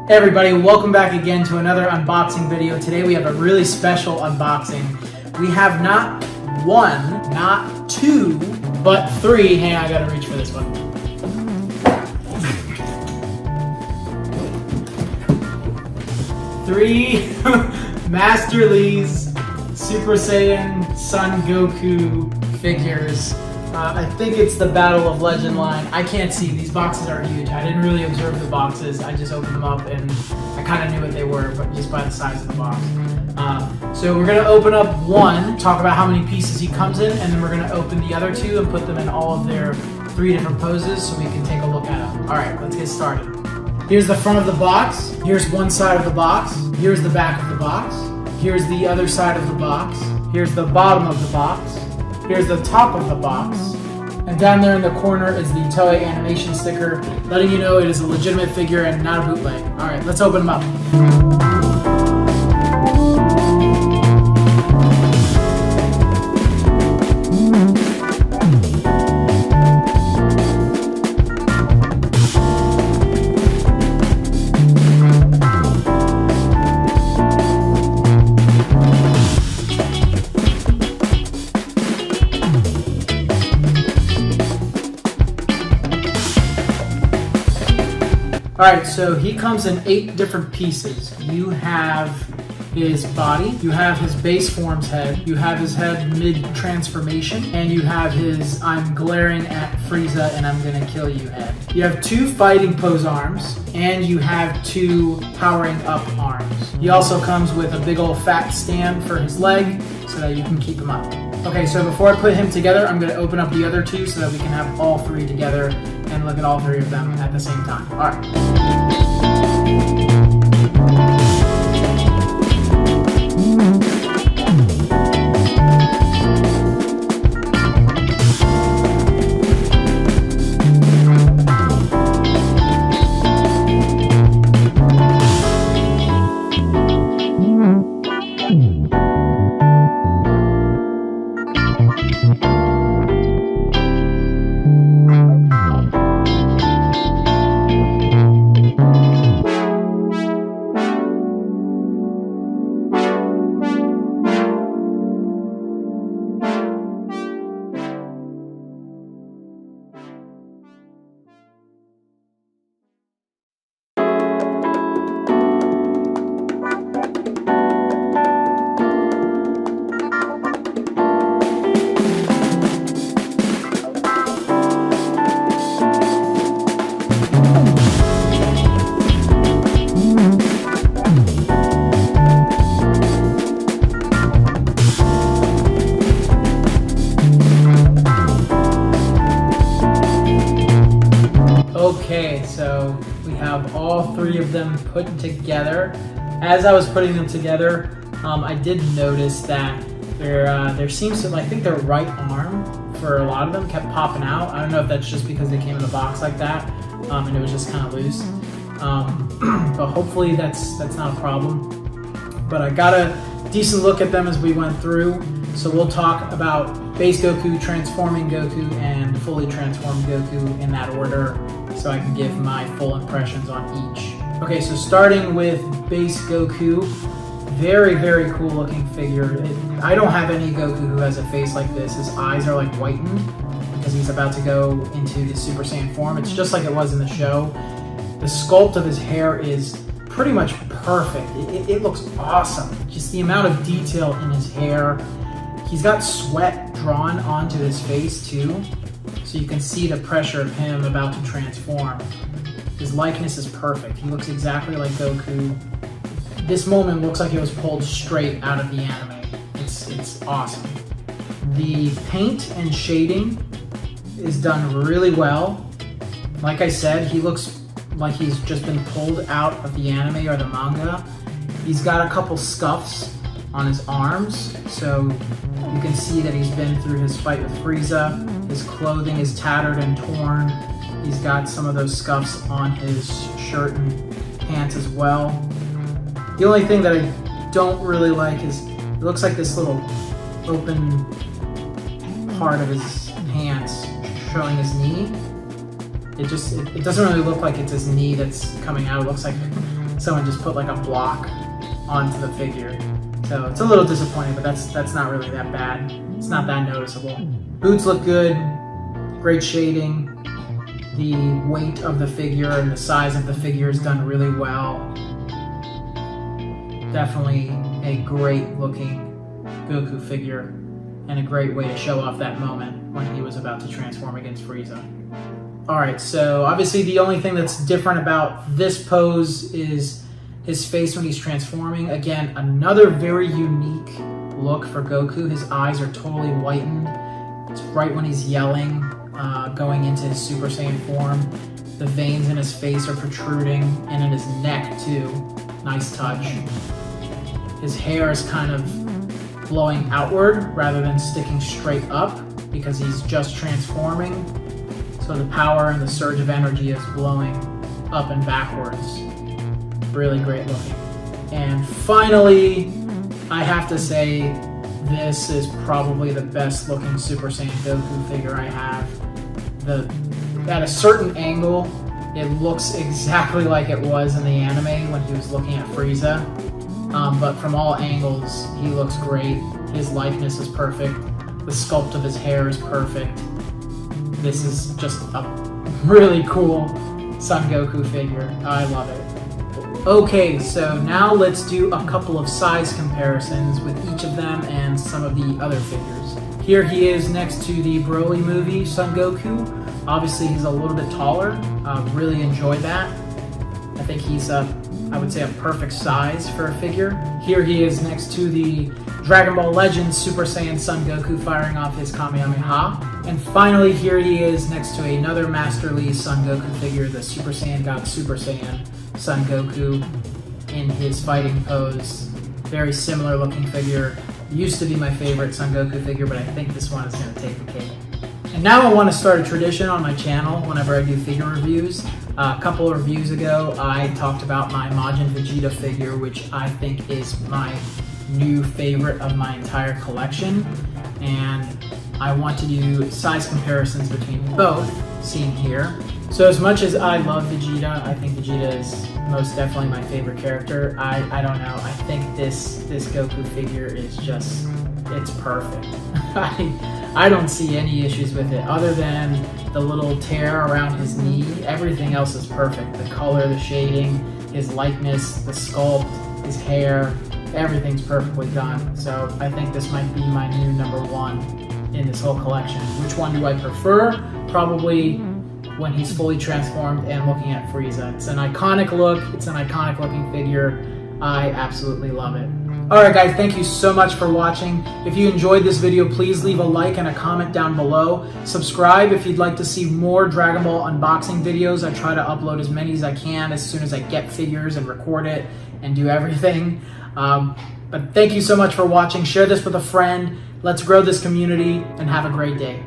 Hey everybody, welcome back again to another unboxing video. Today we have a really special unboxing. We have not one, not two, but three. Hang on, I gotta reach for this one. Three Masterlise Super Saiyan Son Goku figures. I think it's the Battle of Legend line. I can't see, these boxes are huge. I didn't really observe the boxes. I just opened them up and I kind of knew what they were, but just by the size of the box. So we're gonna open up one, talk about how many pieces he comes in, and then we're gonna open the other two and put them in all of their three different poses so we can take a look at them. All right, let's get started. Here's the front of the box. Here's one side of the box. Here's the back of the box. Here's the other side of the box. Here's the bottom of the box. Here's the top of the box, and down there in the corner is the Toei animation sticker, letting you know it is a legitimate figure and not a bootleg. All right, let's open them up. Alright, so he comes in 8 different pieces. You have his body, you have his base form's head, you have his head mid-transformation, and you have his I'm glaring at Frieza and I'm gonna kill you head. You have 2 fighting pose arms, and you have 2 powering up arms. He also comes with a big old fat stand for his leg so that you can keep him up. Okay, so before I put him together, I'm gonna open up the other 2 so that we can have all 3 together and look at all 3 of them at the same time. All right. Okay, so we have all 3 of them put together. As I was putting them together, I did notice that there seems to, I think their right arm for a lot of them kept popping out. I don't know if that's just because they came in the box like that, and it was just kind of loose. But hopefully that's not a problem. But I got a decent look at them as we went through. So we'll talk about base Goku, transforming Goku, and fully transformed Goku in that order, so I can give my full impressions on each. Okay, so starting with base Goku, very, very cool looking figure. I don't have any Goku who has a face like this. His eyes are like whitened because he's about to go into his Super Saiyan form. It's just like it was in the show. The sculpt of his hair is pretty much perfect. It looks awesome. Just the amount of detail in his hair. He's got sweat drawn onto his face too, so you can see the pressure of him about to transform. His likeness is perfect. He looks exactly like Goku. This moment looks like it was pulled straight out of the anime. It's awesome. The paint and shading is done really well. Like I said, he looks like he's just been pulled out of the anime or the manga. He's got a couple scuffs on his arms, so you can see that he's been through his fight with Frieza. His clothing is tattered and torn. He's got some of those scuffs on his shirt and pants as well. The only thing that I don't really like is it looks like this little open part of his pants showing his knee. It doesn't really look like it's his knee that's coming out. It looks like someone just put like a block onto the figure. So it's a little disappointing, but that's not really that bad. It's not that noticeable. Boots look good, great shading. The weight of the figure and the size of the figure is done really well. Definitely a great looking Goku figure and a great way to show off that moment when he was about to transform against Frieza. Alright, so obviously the only thing that's different about this pose is his face when he's transforming. Again, another very unique look for Goku. His eyes are totally whitened. It's right when he's yelling, going into his Super Saiyan form. The veins in his face are protruding, and in his neck too. Nice touch. His hair is kind of blowing outward rather than sticking straight up because he's just transforming. So the power and the surge of energy is blowing up and backwards. Really great looking. And finally, I have to say, this is probably the best looking Super Saiyan Goku figure I have. At a certain angle, it looks exactly like it was in the anime when he was looking at Frieza. But from all angles, he looks great. His likeness is perfect. The sculpt of his hair is perfect. This is just a really cool Son Goku figure. I love it. Okay, so now let's do a couple of size comparisons with each of them and some of the other figures. Here he is next to the Broly movie, Son Goku. Obviously, he's a little bit taller. Really enjoyed that. I think he's I would say a perfect size for a figure. Here he is next to the Dragon Ball Legends Super Saiyan Son Goku firing off his Kamehameha. And finally, here he is next to another Masterlise Son Goku figure, the Super Saiyan God Super Saiyan Son Goku in his fighting pose. Very similar looking figure. Used to be my favorite Son Goku figure, but I think this one is going to take the cake. And now I want to start a tradition on my channel whenever I do figure reviews. A couple of reviews ago, I talked about my Majin Vegeta figure, which I think is my new favorite of my entire collection. And I want to do size comparisons between both, seen here. So as much as I love Vegeta, I think Vegeta is most definitely my favorite character. I don't know, I think this Goku figure is just, it's perfect. I don't see any issues with it other than the little tear around his knee. Everything else is perfect. The color, the shading, his likeness, the sculpt, his hair, everything's perfectly done. So I think this might be my new #1 in this whole collection. Which one do I prefer? Probably when he's fully transformed and looking at Frieza. It's an iconic look. It's an iconic looking figure. I absolutely love it. Alright guys, thank you so much for watching. If you enjoyed this video, please leave a like and a comment down below. Subscribe if you'd like to see more Dragon Ball unboxing videos. I try to upload as many as I can as soon as I get figures and record it and do everything. But thank you so much for watching. Share this with a friend. Let's grow this community and have a great day.